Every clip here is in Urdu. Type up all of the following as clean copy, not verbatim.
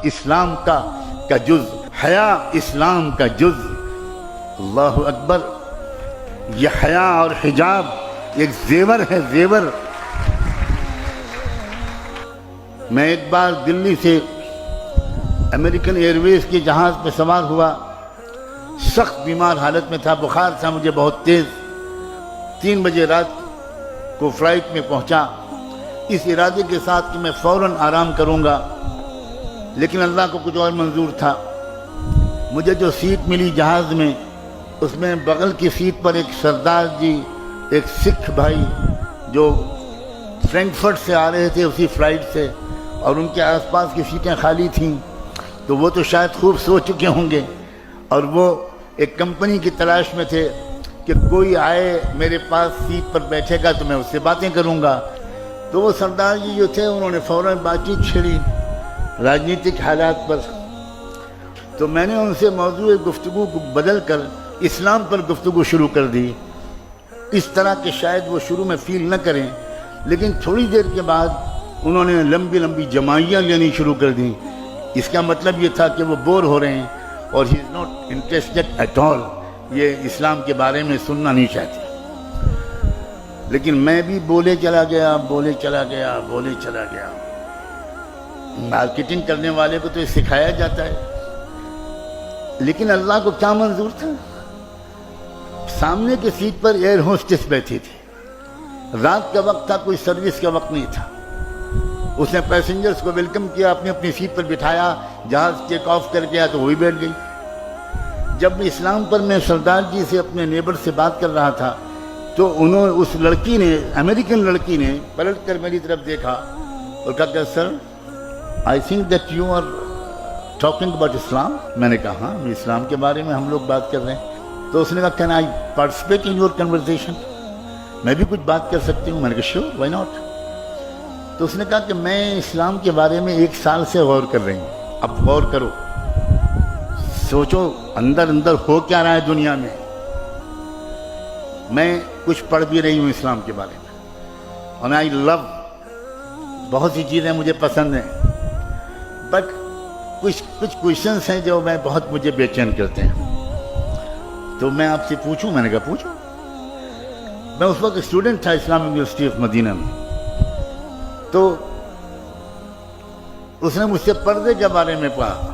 اسلام کا جز، حیا اسلام کا جز۔ اللہ اکبر۔ یہ حیا اور حجاب ایک زیور ہے، زیور۔ میں ایک بار دلی سے امریکن ایئر ویز کے جہاز پہ سوار ہوا، سخت بیمار حالت میں تھا، بخار تھا مجھے بہت تیز۔ 3 بجے رات کو فلائٹ میں پہنچا، اس ارادے کے ساتھ کہ میں فوراً آرام کروں گا، لیکن اللہ کو کچھ اور منظور تھا۔ مجھے جو سیٹ ملی جہاز میں، اس میں بغل کی سیٹ پر ایک سردار جی، ایک سکھ بھائی جو فرینکفرٹ سے آ رہے تھے اسی فلائٹ سے، اور ان کے آس پاس کی سیٹیں خالی تھیں، تو وہ تو شاید خوب سو چکے ہوں گے، اور وہ ایک کمپنی کی تلاش میں تھے کہ کوئی آئے میرے پاس سیٹ پر بیٹھے گا تو میں اس سے باتیں کروں گا۔ تو وہ سردار جی جو تھے انہوں نے فوراً بات چیت چھیڑی راجنیتک حالات پر۔ تو میں نے ان سے موضوع گفتگو کو بدل کر اسلام پر گفتگو شروع کر دی، اس طرح کہ شاید وہ شروع میں فیل نہ کریں، لیکن تھوڑی دیر کے بعد انہوں نے لمبی لمبی جمائیاں لینی شروع کر دیں۔ اس کا مطلب یہ تھا کہ وہ بور ہو رہے ہیں اور he is not interested at all, یہ اسلام کے بارے میں سننا نہیں چاہتے۔ لیکن میں بھی بولے چلا گیا، بولے چلا گیا، بولے چلا گیا۔ مارکیٹنگ کرنے والے کو تو یہ سکھایا جاتا ہے، لیکن اللہ کو کیا منظور تھا؟ سامنے کی سیٹ پر ایئر ہوسٹس بیٹھی تھی، رات کا وقت تھا، کوئی سروس کا وقت نہیں تھا۔ اس نے پیسنجرز کو ویلکم کیا، اپنی اپنی سیٹ پر بٹھایا، جہاز ٹیک آف کر گیا تو وہی بیٹھ گئی۔ جب اسلام پر میں سردار جی سے اپنے نیبر سے بات کر رہا تھا تو اس لڑکی نے، امریکن لڑکی نے پلٹ کر میری طرف دیکھا اور کہا کہ sir I think that you are talking about Islam. میں نے کہا ہاں، اسلام کے بارے میں ہم لوگ بات کر رہے ہیں۔ تو اس نے کہا can I participate in your conversation, میں بھی کچھ بات کر سکتی ہوں؟ میں نے کہا شیور، وائی ناٹ۔ تو اس نے کہا کہ میں اسلام کے بارے میں 1 سال سے غور کر رہی ہوں، اب غور کرو، سوچو اندر اندر ہو کیا رہا ہے دنیا میں۔ میں کچھ پڑھ بھی رہی ہوں اسلام کے بارے میں، اور آئی لو، بہت سی چیزیں مجھے پسند ہیں، بٹ کچھ کویشچنس ہیں جو مجھے بے چین کرتے ہیں۔ تو میں آپ سے پوچھوں؟ میں نے کہا پوچھو۔ میں اس وقت اسٹوڈنٹ تھا اسلامک یونیورسٹی آف مدینہ میں۔ تو اس نے مجھ سے پردے کے بارے میں پڑھا۔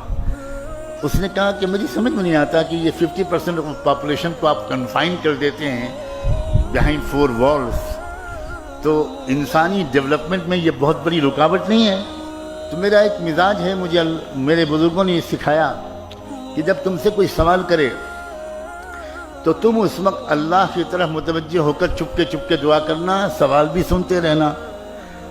اس نے کہا کہ مجھے سمجھ میں نہیں آتا کہ یہ 50% آف پاپولیشن کو آپ کنفائن کر دیتے ہیں بیہائنڈ 4 والز، تو انسانی ڈیولپمنٹ میں یہ بہت بڑی رکاوٹ نہیں ہے؟ تو میرا ایک مزاج ہے، مجھے میرے بزرگوں نے سکھایا کہ جب تم سے کوئی سوال کرے تو تم اس وقت اللہ کی طرف متوجہ ہو کر چپکے چپکے دعا کرنا، سوال بھی سنتے رہنا،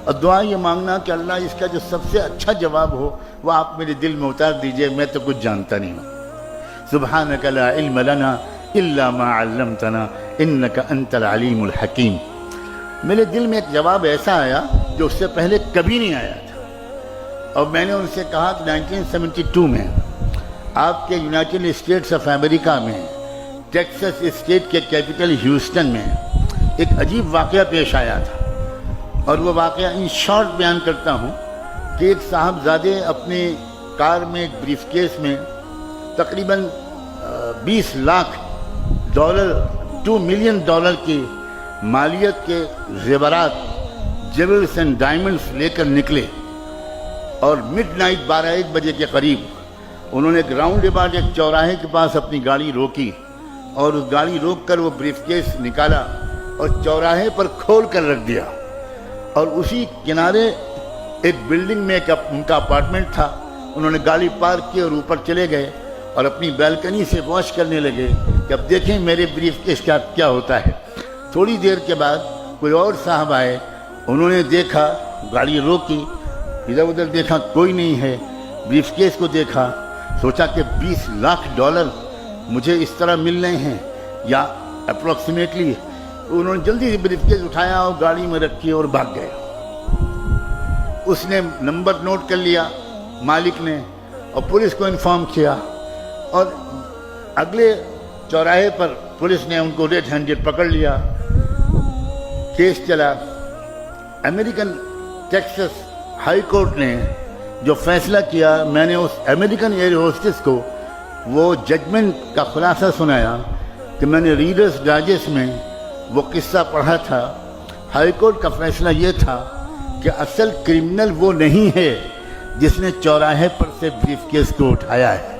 اور دعا یہ مانگنا کہ اللہ اس کا جو سب سے اچھا جواب ہو وہ آپ میرے دل میں اتار دیجئے، میں تو کچھ جانتا نہیں ہوں۔ سبحانک لا علم لنا الا ما علمتنا انک انت العلیم الحکیم۔ میرے دل میں ایک جواب ایسا آیا جو اس سے پہلے کبھی نہیں آیا تھا، اور میں نے ان سے کہا کہ 1972 میں آپ کے یونائٹڈ اسٹیٹس آف امریکہ میں ٹیکسس اسٹیٹ کے کیپٹل ہیوسٹن میں ایک عجیب واقعہ پیش آیا تھا، اور وہ واقعہ ان شارٹ بیان کرتا ہوں کہ ایک صاحبزادے اپنے کار میں ایک بریف کیس میں تقریباً $20 لاکھ 2 ملین ڈالر کی مالیت کے زیورات، جیولز اینڈ ڈائمنڈز لے کر نکلے، اور مڈ نائٹ 12-1 بجے کے قریب انہوں نے ایک راؤنڈ اباؤٹ ایک چوراہے کے پاس اپنی گاڑی روکی، اور اس گاڑی روک کر وہ بریف کیس نکالا اور چوراہے پر کھول کر رکھ دیا، اور اسی کنارے ایک بلڈنگ میں ان کا اپارٹمنٹ تھا۔ انہوں نے گاڑی پارک کی اور اوپر چلے گئے اور اپنی بیلکنی سے واچ کرنے لگے کہ اب دیکھیں میرے بریف کیس کیا ہوتا ہے۔ تھوڑی دیر کے بعد کوئی اور صاحب آئے، انہوں نے دیکھا، گاڑی روکی، ادھر ادھر دیکھا، کوئی نہیں ہے، بریف کیس کو دیکھا، سوچا کہ $20 لاکھ مجھے اس طرح مل رہے ہیں یا اپروکسیمیٹلی۔ انہوں نے جلدی سے بریف کیس اٹھایا اور گاڑی میں رکھی اور بھاگ گئے۔ اس نے نمبر نوٹ کر لیا مالک نے، اور پولیس کو انفارم کیا، اور اگلے چوراہے پر پولیس نے ان کو ریڈ ہینڈڈ پکڑ لیا۔ کیس چلا، امریکن ٹیکسس ہائی کورٹ نے جو فیصلہ کیا، میں نے اس امریکن ایئر ہوسٹس کو وہ ججمنٹ کا خلاصہ سنایا کہ میں نے ریڈرز ڈائجسٹ میں وہ قصہ پڑھا تھا۔ ہائی کورٹ کا فیصلہ یہ تھا کہ اصل کرمنل وہ نہیں ہے جس نے چوراہے پر سے بریف کیس کو اٹھایا ہے،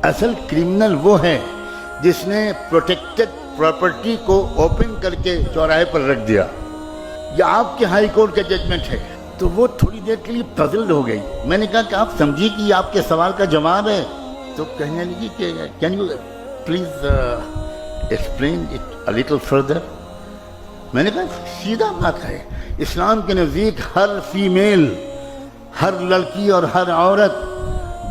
اصل کرمنل وہ ہے جس نے پروٹیکٹڈ پراپرٹی کو اوپن کر کے چوراہے پر رکھ دیا۔ یہ آپ کے ہائی کورٹ کا ججمنٹ ہے۔ تو وہ تھوڑی دیر کے لیے پزلڈ ہو گئی۔ میں نے کہا کہ آپ سمجھیے کہ یہ آپ کے سوال کا جواب ہے؟ تو کہنے لگی کہ can you please explain it a little further. میں نے کہا سیدھا بات ہے، اسلام کے نزدیک ہر فیمیل، ہر لڑکی اور ہر عورت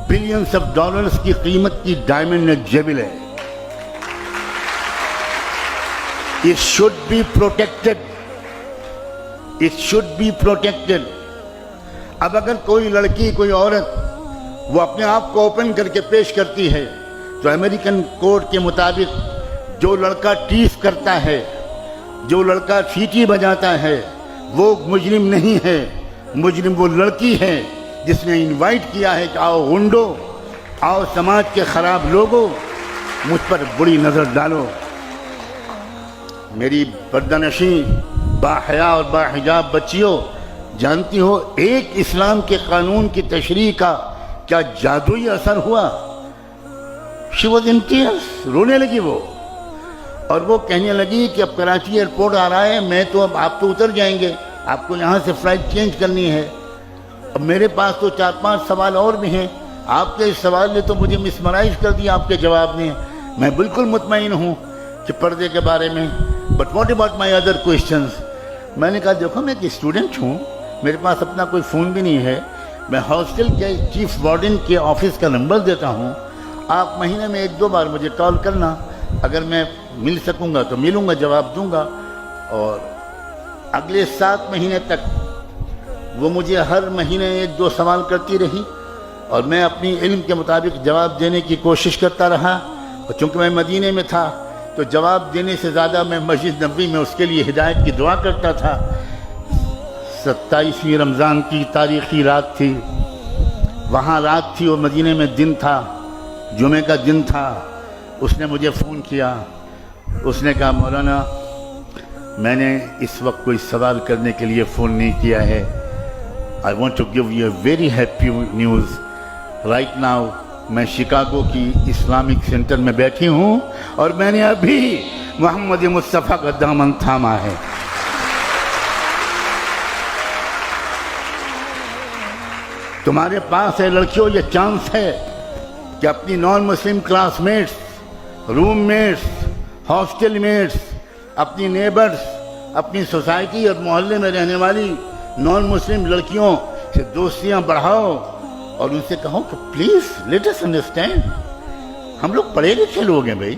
بلینس آف ڈالرز کی قیمت کی ڈائمنڈ نیگلیجبل ہے۔ It should be protected. It should be protected. اب اگر کوئی لڑکی، کوئی عورت وہ اپنے آپ کو اوپن کر کے پیش کرتی ہے تو امریکن کوڈ کے مطابق جو لڑکا ٹیس کرتا ہے، جو لڑکا سیٹی بجاتا ہے، وہ مجرم نہیں ہے، مجرم وہ لڑکی ہے جس نے انوائٹ کیا ہے کہ آؤ گنڈو، آؤ سماج کے خراب لوگوں، مجھ پر بری نظر ڈالو۔ میری پردہ نشین باحیا اور باحجاب بچیوں، جانتی ہو ایک اسلام کے قانون کی تشریح کا کیا جادوئی اثر ہوا؟ شی واز ان ٹیئرز، رونے لگی وہ، اور وہ کہنے لگی کہ اب کراچی ایئرپورٹ آ رہا ہے، میں تو اب آپ تو اتر جائیں گے، آپ کو یہاں سے فلائٹ چینج کرنی ہے، اب میرے پاس تو 4-5 سوال اور بھی ہیں، آپ کے اس سوال نے تو مجھے مسمرائز کر دیا آپ کے جواب نے۔ میں بالکل مطمئن ہوں کہ پردے کے بارے میں، but what about my other questions? میں نے کہا دیکھو میں ایک اسٹوڈنٹ ہوں، میرے پاس اپنا کوئی فون بھی نہیں ہے، میں ہاسٹل کے چیف وارڈن کے آفس کا نمبر دیتا ہوں، آپ مہینے میں 1-2 بار مجھے کال کرنا، اگر میں مل سکوں گا تو ملوں گا، جواب دوں گا۔ اور اگلے 7 مہینے تک وہ مجھے ہر مہینے 1-2 سوال کرتی رہی، اور میں اپنی علم کے مطابق جواب دینے کی کوشش کرتا رہا، اور چونکہ میں مدینے میں تھا تو جواب دینے سے زیادہ میں مسجد نبوی میں اس کے لیے ہدایت کی دعا کرتا تھا۔ 27ویں رمضان کی تاریخی رات تھی، وہاں رات تھی اور مدینے میں دن تھا، جمعے کا دن تھا۔ اس نے مجھے فون کیا، اس نے کہا مولانا میں نے اس وقت کوئی سوال کرنے کے لیے فون نہیں کیا ہے، I want to give you a very happy news right now۔ میں شکاگو کی اسلامک سینٹر میں بیٹھی ہوں اور میں نے ابھی محمد مصطفیٰ کا دامن تھاما ہے۔ تمہارے پاس ہے لڑکیوں یہ چانس ہے کہ اپنی نان مسلم کلاس میٹس، روم میٹس، ہاسٹل میٹس، اپنی نیبرز، اپنی سوسائٹی اور محلے میں رہنے والی نان مسلم لڑکیوں سے دوستیاں بڑھاؤ، اور ان سے کہو کہ پلیز لیٹ اس انڈرسٹینڈ، ہم لوگ پڑھے لکھے لوگ ہیں بھائی،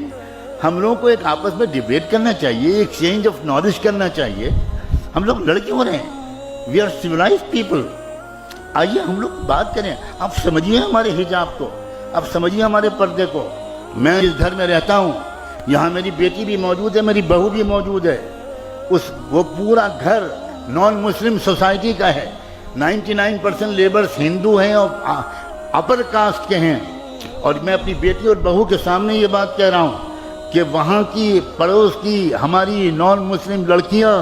ہم لوگوں کو ایک آپس میں ڈیبیٹ کرنا چاہیے، ایکسچینج آف نالج کرنا چاہیے، ہم لوگ لڑ کیوں رہے ہیں؟ We are civilised people. آئیے ہم لوگ بات کریں، آپ سمجھیے ہمارے حجاب کو، آپ سمجھیے ہمارے پردے کو۔ میں اس گھر میں رہتا ہوں، یہاں میری بیٹی بھی موجود ہے، میری بہو بھی موجود ہے، وہ پورا گھر نان مسلم سوسائٹی کا ہے، 99% لیبرز ہندو ہیں اور اپر کاسٹ کے ہیں، اور میں اپنی بیٹی اور بہو کے سامنے یہ بات کہہ رہا ہوں کہ وہاں کی پڑوس کی ہماری نان مسلم لڑکیاں،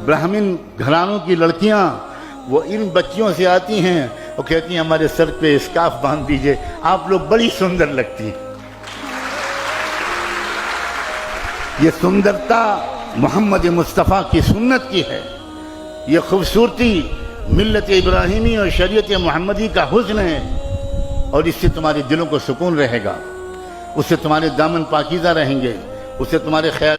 برہمن گھرانوں کی لڑکیاں، وہ ان بچیوں سے آتی ہیں اور کہتی ہیں ہمارے سر پہ اسکارف باندھ دیجئے، آپ لوگ بڑی سندر لگتی ہیں۔ یہ سندرتا محمد مصطفیٰ کی سنت کی ہے، یہ خوبصورتی ملت ابراہیمی اور شریعت محمدی کا حسن ہے، اور اس سے تمہارے دلوں کو سکون رہے گا، اس سے تمہارے دامن پاکیزہ رہیں گے، اس سے تمہارے خیال